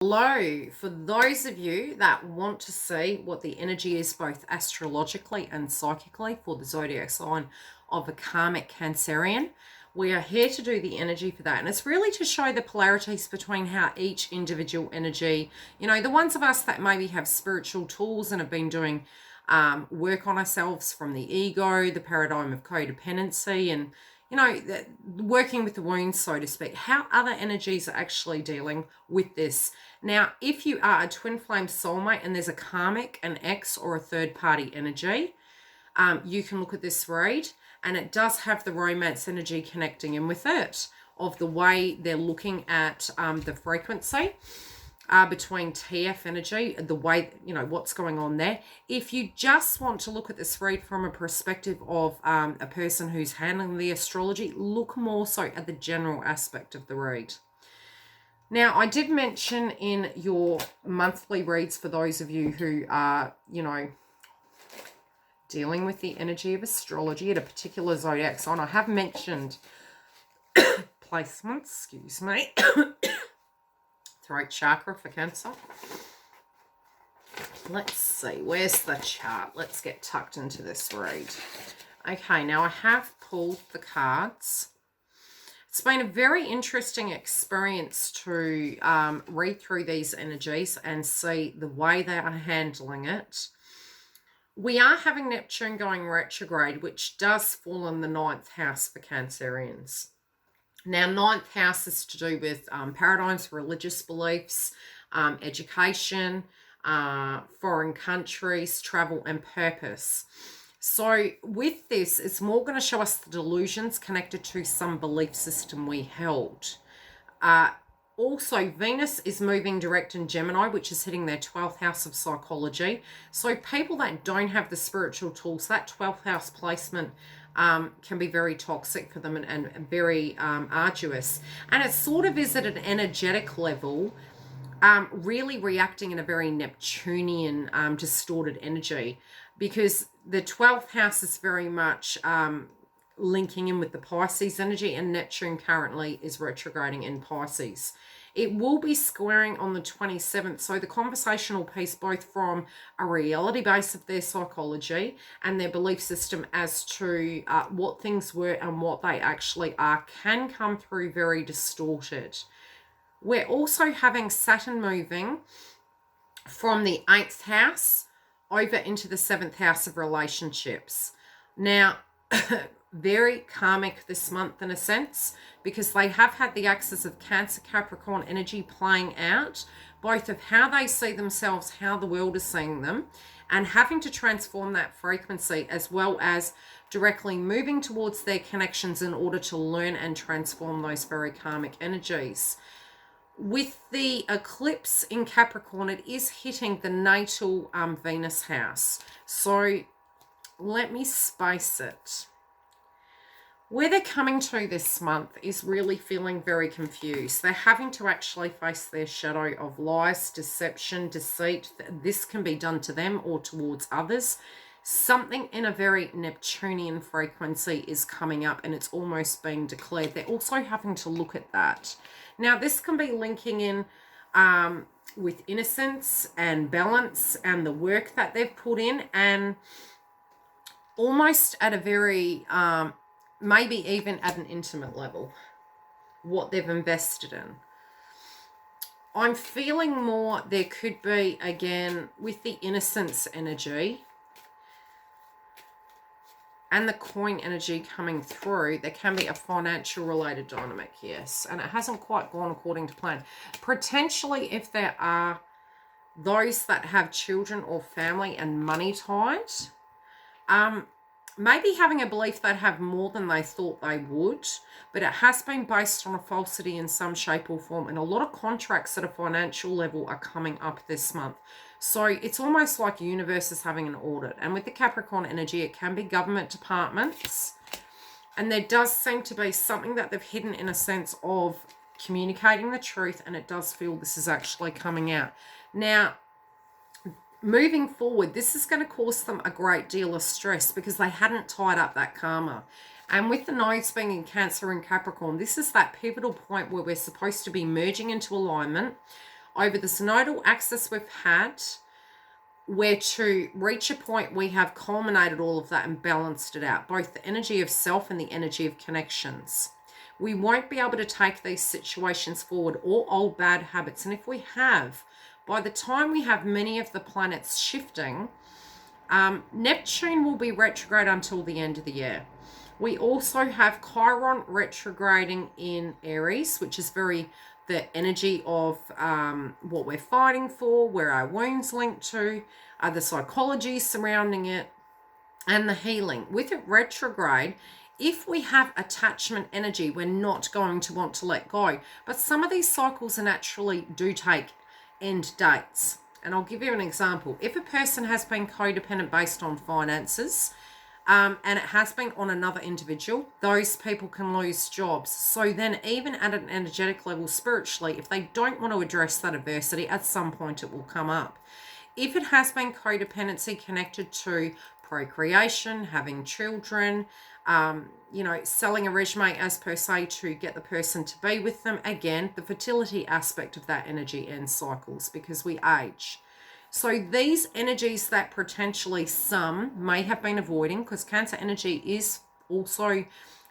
Hello, for those of you that want to see what the energy is both astrologically and psychically for the zodiac sign of a karmic Cancerian, we are here to do the energy for that. And it's really to show the polarities between how each individual energy, the ones of us that maybe have spiritual tools and have been doing work on ourselves from the ego, the paradigm of codependency, and working with the wounds, so to speak, how other energies are actually dealing with this. Now, if you are a twin flame soulmate and there's a karmic, an ex, or a third party energy, you can look at this read, and it does have the romance energy connecting in with it, of the way they're looking at the frequency. Between TF energy, the way, what's going on there. If you just want to look at this read from a perspective of a person who's handling the astrology, look more so at the general aspect of the read. Now, I did mention in your monthly reads, for those of you who are, dealing with the energy of astrology at a particular zodiac sign, I have mentioned placements, excuse me, throat chakra for Cancer. Let's see, where's the chart? Let's get tucked into this read. Okay, now I have pulled the cards. It's been a very interesting experience to read through these energies and see the way they are handling it. We are having Neptune going retrograde, which does fall in the 9th house for Cancerians. Now, 9th house is to do with paradigms, religious beliefs, education, foreign countries, travel, and purpose. So with this, it's more going to show us the delusions connected to some belief system we held. Also, Venus is moving direct in Gemini, which is hitting their 12th house of psychology. So people that don't have the spiritual tools, that 12th house placement can be very toxic for them and very arduous. And it sort of is at an energetic level, really reacting in a very Neptunian, distorted energy, because the 12th house is very much linking in with the Pisces energy, and Neptune currently is retrograding in Pisces. It will be squaring on the 27th. So the conversational piece, both from a reality base of their psychology and their belief system as to what things were and what they actually are, can come through very distorted. We're also having Saturn moving from the 8th house over into the 7th house of relationships. Now, very karmic this month in a sense, because they have had the axis of Cancer Capricorn energy playing out, both of how they see themselves, how the world is seeing them, and having to transform that frequency, as well as directly moving towards their connections in order to learn and transform those very karmic energies. With the eclipse in Capricorn, it is hitting the natal Venus house. So let me space it. Where they're coming to this month is really feeling very confused. They're having to actually face their shadow of lies, deception, deceit. This can be done to them or towards others. Something in a very Neptunian frequency is coming up, and it's almost being declared. They're also having to look at that. Now, this can be linking in with innocence and balance and the work that they've put in, and almost at a very... maybe even at an intimate level, what they've invested in. I'm feeling more there could be, again, with the innocence energy and the coin energy coming through, there can be a financial related dynamic, yes. And it hasn't quite gone according to plan. Potentially, if there are those that have children or family and money ties, maybe having a belief they'd have more than they thought they would, but it has been based on a falsity in some shape or form. And a lot of contracts at a financial level are coming up this month. So it's almost like the universe is having an audit. And with the Capricorn energy, it can be government departments. And there does seem to be something that they've hidden in a sense of communicating the truth. And it does feel this is actually coming out. Now, moving forward, this is going to cause them a great deal of stress because they hadn't tied up that karma. And with the nodes being in Cancer and Capricorn, this is that pivotal point where we're supposed to be merging into alignment. over this nodal axis we've had, where to reach a point we have culminated all of that and balanced it out, both the energy of self and the energy of connections. We won't be able to take these situations forward or old bad habits. And if we have, by the time we have many of the planets shifting, Neptune will be retrograde until the end of the year. We also have Chiron retrograding in Aries, which is very the energy of what we're fighting for, where our wounds link to, the psychology surrounding it, and the healing. With it retrograde, if we have attachment energy, we're not going to want to let go. But some of these cycles naturally do take end dates. And I'll give you an example. If a person has been codependent based on finances, and it has been on another individual, those people can lose jobs. So then even at an energetic level spiritually, if they don't want to address that adversity, at some point it will come up. If it has been codependency connected to procreation, having children, selling a resume as per se to get the person to be with them, again, the fertility aspect of that energy ends cycles because we age. So these energies that potentially some may have been avoiding, because Cancer energy is also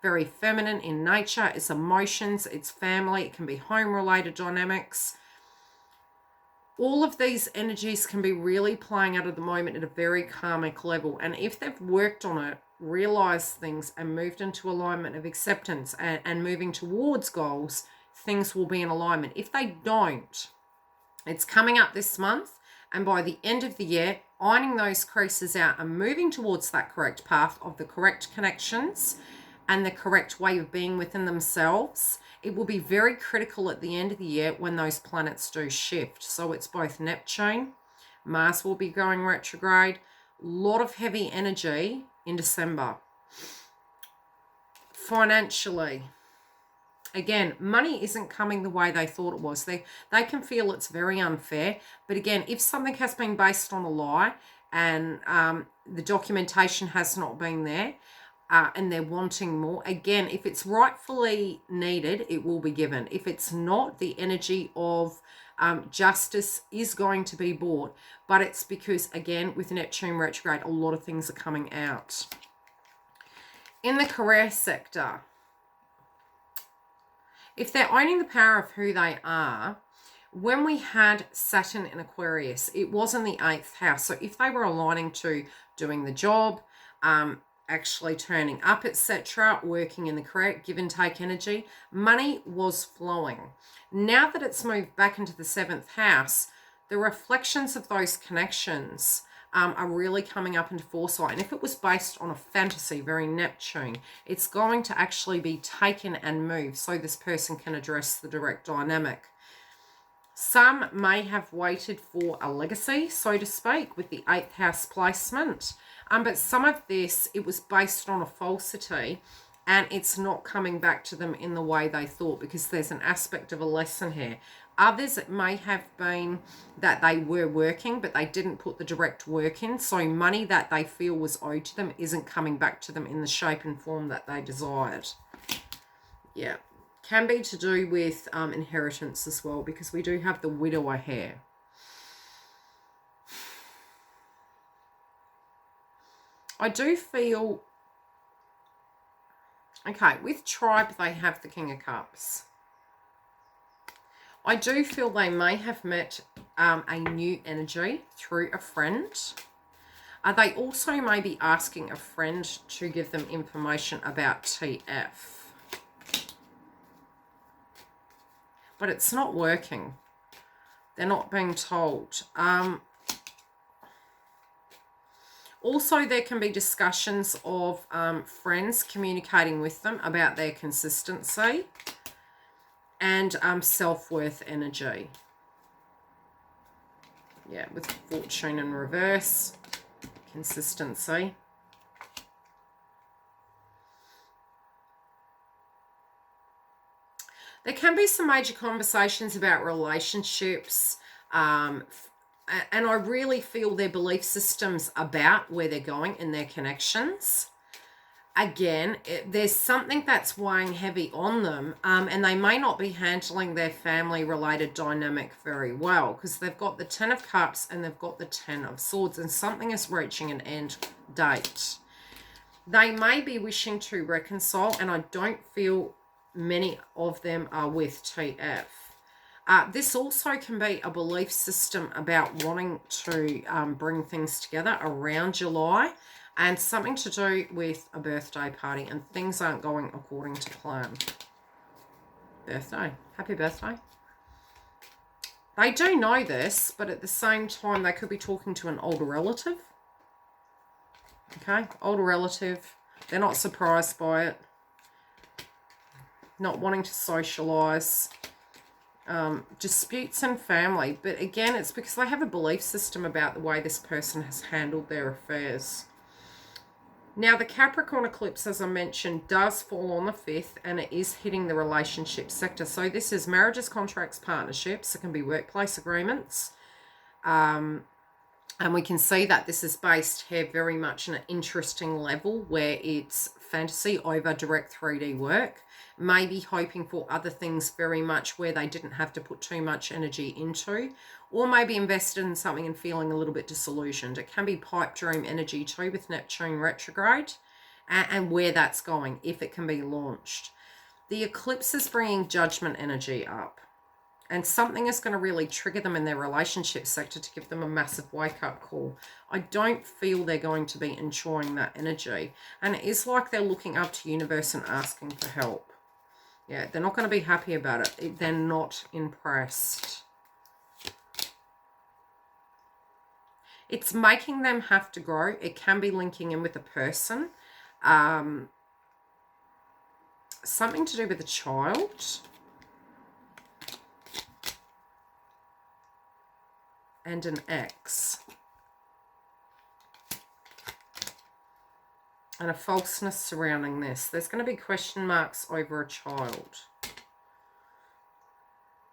very feminine in nature. It's emotions, it's family, it can be home-related dynamics. All of these energies can be really playing out at the moment at a very karmic level. And if they've worked on it, realized things, and moved into alignment of acceptance and moving towards goals, things will be in alignment. If they don't, it's coming up this month. And by the end of the year, ironing those creases out and moving towards that correct path of the correct connections and the correct way of being within themselves, it will be very critical at the end of the year when those planets do shift. So it's both Neptune, Mars will be going retrograde, a lot of heavy energy in December. Financially, again, money isn't coming the way they thought it was. They can feel it's very unfair. But again, if something has been based on a lie and the documentation has not been there and they're wanting more, again, if it's rightfully needed, it will be given. If it's not, the energy of justice is going to be bought. But it's because, again, with Neptune retrograde, a lot of things are coming out. In the career sector, if they're owning the power of who they are, when we had Saturn in Aquarius, it was in the 8th house. So if they were aligning to doing the job, actually turning up, etc., working in the career, give and take energy, money was flowing. Now that it's moved back into the 7th house, the reflections of those connections are really coming up into foresight. And if it was based on a fantasy, very Neptune, it's going to actually be taken and moved so this person can address the direct dynamic. Some may have waited for a legacy, so to speak, with the 8th house placement. But some of this, it was based on a falsity and it's not coming back to them in the way they thought, because there's an aspect of a lesson here. Others, it may have been that they were working, but they didn't put the direct work in. So money that they feel was owed to them isn't coming back to them in the shape and form that they desired. Yeah. Can be to do with inheritance as well, because we do have the widower here. I do feel, okay, with tribe, they have the King of Cups. I do feel they may have met a new energy through a friend. They also may be asking a friend to give them information about TF. But it's not working. They're not being told. Also, there can be discussions of friends communicating with them about their consistency and self-worth energy. Yeah, with fortune in reverse, consistency. There can be some major conversations about relationships, and I really feel their belief systems about where they're going and their connections. again, there's something that's weighing heavy on them, and they may not be handling their family-related dynamic very well because they've got the Ten of Cups and they've got the Ten of Swords, and something is reaching an end date. They may be wishing to reconcile, and I don't feel many of them are with TF. This also can be a belief system about wanting to bring things together around July, and something to do with a birthday party, and things aren't going according to plan. Birthday. Happy birthday. They do know this, but at the same time, they could be talking to an older relative. Okay, older relative. They're not surprised by it. Not wanting to socialise. Disputes in family. But again, it's because they have a belief system about the way this person has handled their affairs. Now, the Capricorn eclipse, as I mentioned, does fall on the 5th, and it is hitting the relationship sector. So this is marriages, contracts, partnerships. It can be workplace agreements. And we can see that this is based here very much in an interesting level where it's fantasy over direct 3D work. Maybe hoping for other things very much where they didn't have to put too much energy into, or maybe invested in something and feeling a little bit disillusioned. It can be pipe dream energy too with Neptune retrograde and where that's going, if it can be launched. The eclipse is bringing judgment energy up, and something is going to really trigger them in their relationship sector to give them a massive wake-up call. I don't feel they're going to be enjoying that energy, and it is like they're looking up to universe and asking for help. Yeah, they're not going to be happy about it. They're not impressed. It's making them have to grow. It can be linking in with a person. Something to do with a child. And an ex. And a falseness surrounding this. There's going to be question marks over a child.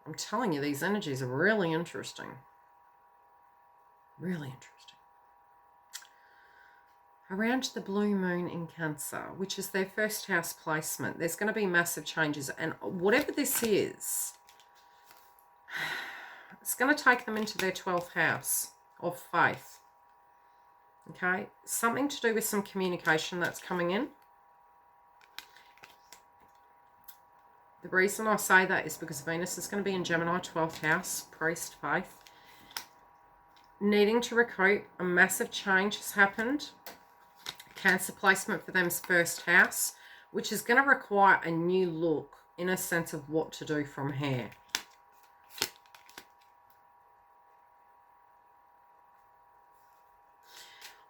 I'm telling you, these energies are really interesting. Really interesting. Around the blue moon in Cancer, which is their first house placement, there's going to be massive changes. And whatever this is, it's going to take them into their 12th house of faith. Okay, something to do with some communication that's coming in. The reason I say that is because Venus is going to be in Gemini, 12th house, priest, faith. Needing to recoup, a massive change has happened. Cancer placement for them's first house, which is going to require a new look in a sense of what to do from here.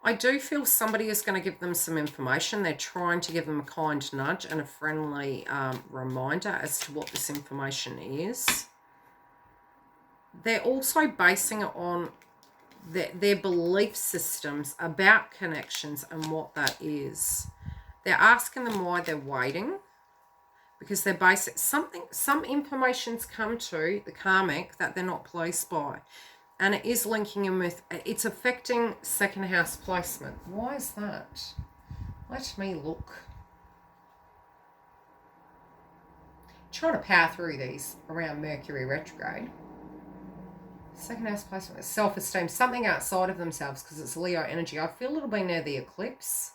I do feel somebody is going to give them some information. They're trying to give them a kind nudge and a friendly reminder as to what this information is. They're also basing it on their belief systems about connections and what that is. They're asking them why they're waiting, because they're basic some information's come to the karmic that they're not pleased by. And it is linking in with, it's affecting second house placement. Why is that? Let me look. Trying to power through these around Mercury retrograde. Second house placement, self-esteem, something outside of themselves because it's Leo energy. I feel it'll be near the eclipse.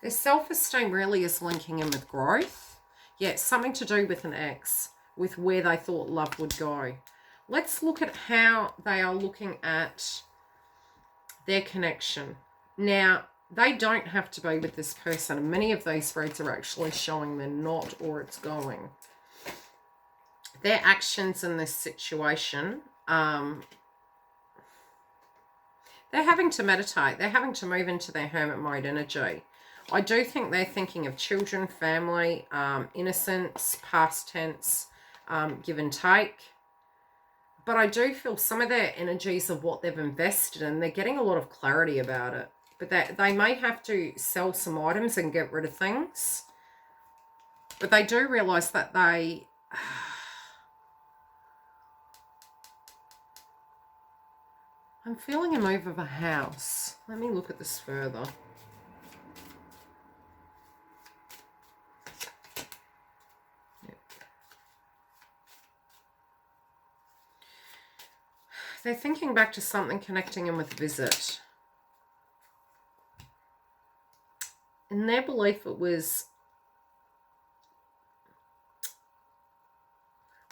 Their self-esteem really is linking in with growth. Yeah, it's something to do with an ex, with where they thought love would go. Let's look at how they are looking at their connection. Now, they don't have to be with this person. Many of these reads are actually showing they're not, or it's going. Their actions in this situation, they're having to meditate. They're having to move into their hermit mode energy. I do think they're thinking of children, family, innocence, past tense, give and take. But I do feel some of their energies of what they've invested in, they're getting a lot of clarity about it. But they may have to sell some items and get rid of things. But they do realise that they... I'm feeling a move of a house. Let me look at this further. They're thinking back to something connecting in with visit. In their belief, it was,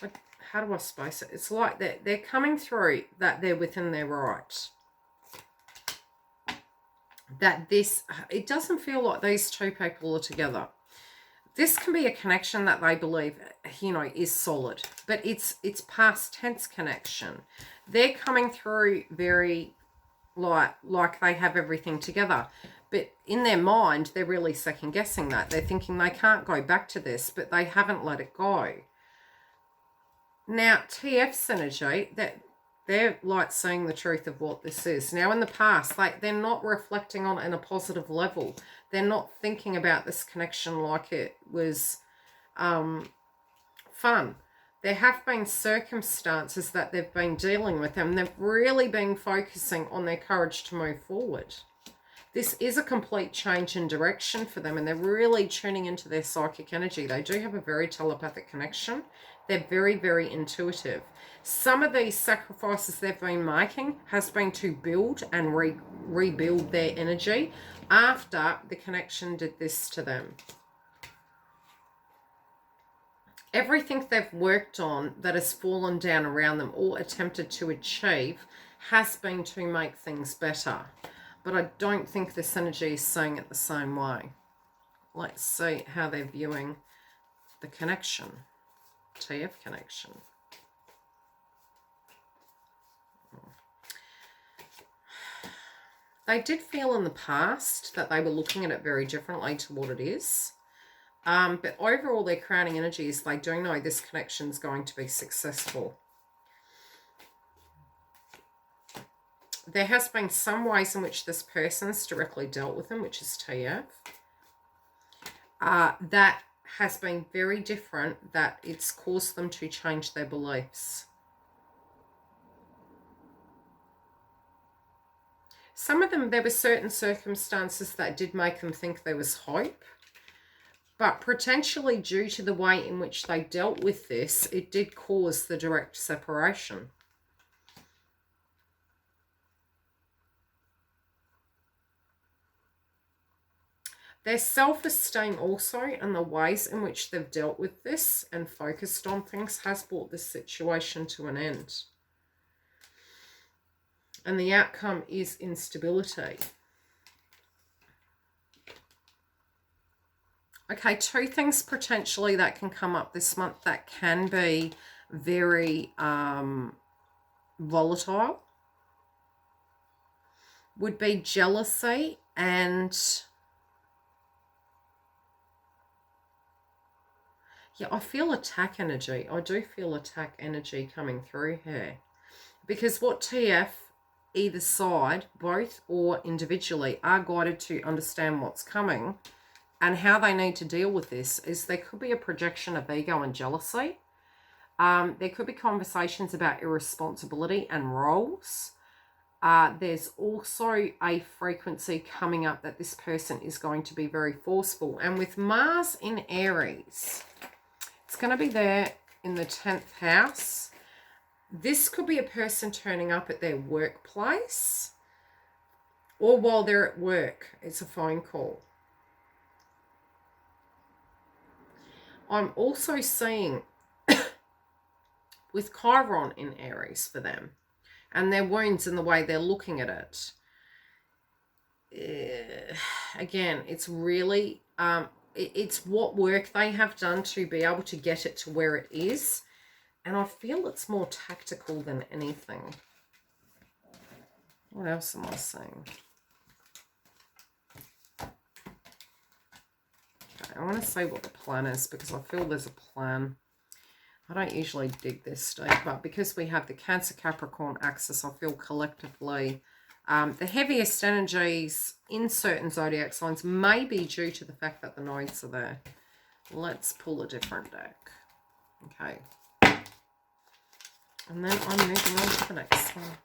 like, how do I spice it? It's like they're coming through that they're within their right. That this, it doesn't feel like these two people are together. This can be a connection that they believe, you know, is solid, but it's past tense connection. They're coming through very like they have everything together. But in their mind, they're really second guessing that. They're thinking they can't go back to this, but they haven't let it go. Now, TF's energy, that they're like seeing the truth of what this is. Now, in the past, they're not reflecting on it in a positive level. They're not thinking about this connection like it was fun. There have been circumstances that they've been dealing with, and they've really been focusing on their courage to move forward. This is a complete change in direction for them, and they're really tuning into their psychic energy. They do have a very telepathic connection. They're very, very intuitive. Some of these sacrifices they've been making has been to build and rebuild their energy after the connection did this to them. Everything they've worked on that has fallen down around them or attempted to achieve has been to make things better. But I don't think this energy is seeing it the same way. Let's see how they're viewing the connection. TF connection. They did feel in the past that they were looking at it very differently to what it is. But overall, their crowning energies, they do know this connection is going to be successful. There has been some ways in which this person's directly dealt with them, which is TF. That has been very different, that it's caused them to change their beliefs. Some of them, there were certain circumstances that did make them think there was hope. But potentially due to the way in which they dealt with this, it did cause the direct separation. Their self-esteem also, and the ways in which they've dealt with this and focused on things, has brought this situation to an end. And the outcome is instability. Okay, two things potentially that can come up this month that can be very volatile would be jealousy and... yeah, I feel attack energy. I do feel attack energy coming through here. Because what TF, either side, both or individually, are guided to understand what's coming and how they need to deal with this is there could be a projection of ego and jealousy. There could be conversations about irresponsibility and roles. There's also a frequency coming up that this person is going to be very forceful. And with Mars in Aries... it's going to be there in the 10th house. This could be a person turning up at their workplace or while they're at work. It's a phone call. I'm also seeing with Chiron in Aries for them and their wounds and the way they're looking at it. Again, it's really... it's what work they have done to be able to get it to where it is. And I feel it's more tactical than anything. What else am I seeing? Okay, I want to say what the plan is because I feel there's a plan. I don't usually dig this deep, but because we have the Cancer Capricorn axis, I feel collectively... the heaviest energies in certain zodiac signs may be due to the fact that the nodes are there. Let's pull a different deck. Okay. And then I'm moving on to the next one.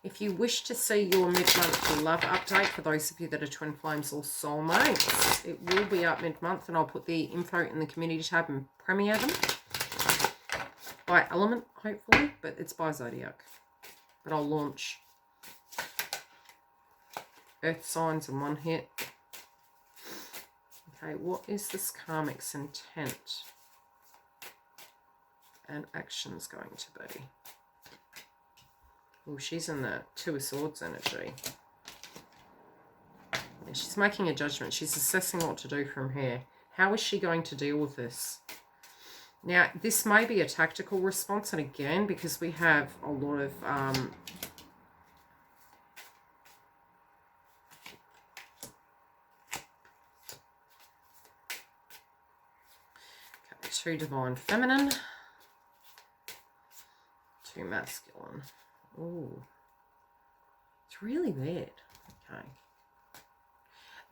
If you wish to see your mid-month love update, for those of you that are twin flames or soulmates, it will be up mid-month, and I'll put the info in the community tab and premiere them. By element, hopefully, but it's by Zodiac. But I'll launch earth signs in one hit. Okay, what is this Karmic's intent and actions going to be? Oh, she's in the Two of Swords energy. Yeah, she's making a judgment. She's assessing what to do from here. How is she going to deal with this? Now, this may be a tactical response, and again, because we have a lot of okay, 2 divine feminine, 2 masculine. Oh, it's really weird. Okay.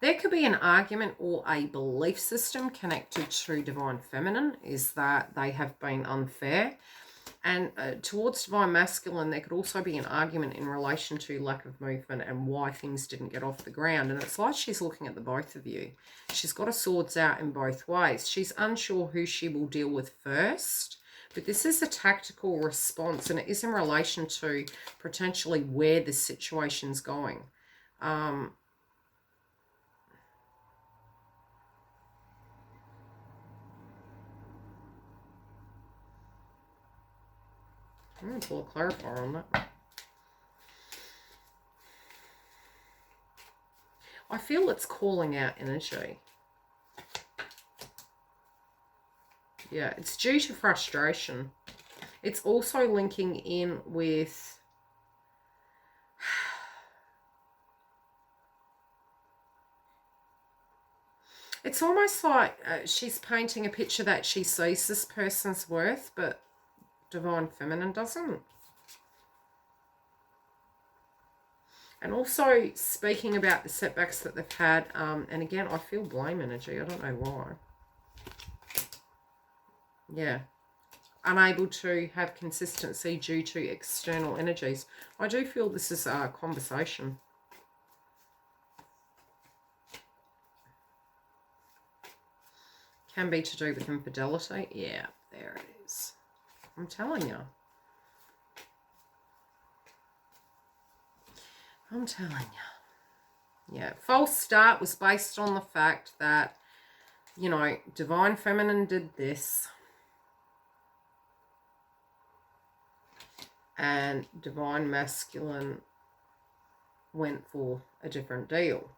There could be an argument or a belief system connected to divine feminine, is that they have been unfair. And towards divine masculine, there could also be an argument in relation to lack of movement and why things didn't get off the ground. And it's like she's looking at the both of you. She's got her swords out in both ways. She's unsure who she will deal with first. But this is a tactical response, and it is in relation to potentially where the situation's going. I'm going to pull a clarifier on that. I feel it's calling out energy. Yeah, it's due to frustration. It's also linking in with it's almost like she's painting a picture that she sees this person's worth, but divine feminine doesn't. And also speaking about the setbacks that they've had, and again, I feel blame energy. I don't know why. Yeah. Unable to have consistency due to external energies. I do feel this is a conversation. Can be to do with infidelity. Yeah, there it is. I'm telling you. I'm telling you. Yeah, false start was based on the fact that, you know, divine feminine did this. And divine masculine went for a different deal.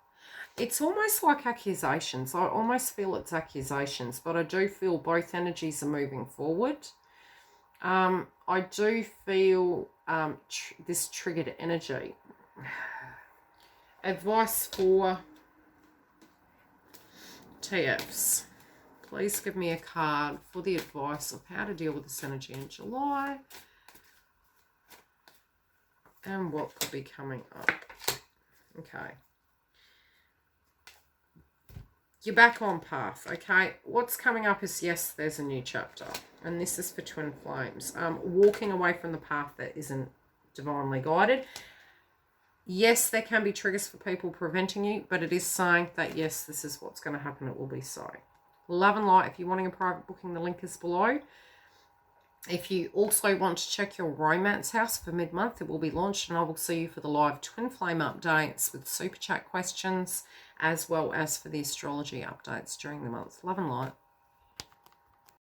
It's almost like accusations. I almost feel it's accusations, but I do feel both energies are moving forward. I do feel this triggered energy. Advice for TFs. Please give me a card for the advice of how to deal with this energy in July. And what could be coming up. Okay. You're back on path, okay? What's coming up is, yes, there's a new chapter. And this is for twin flames. Walking away from the path that isn't divinely guided. Yes, there can be triggers for people preventing you, but it is saying that, yes, this is what's going to happen. It will be so. Love and light. If you're wanting a private booking, the link is below. If you also want to check your romance house for mid-month, it will be launched, and I will see you for the live twin flame updates with super chat questions, as well as for the astrology updates during the month. Love and light.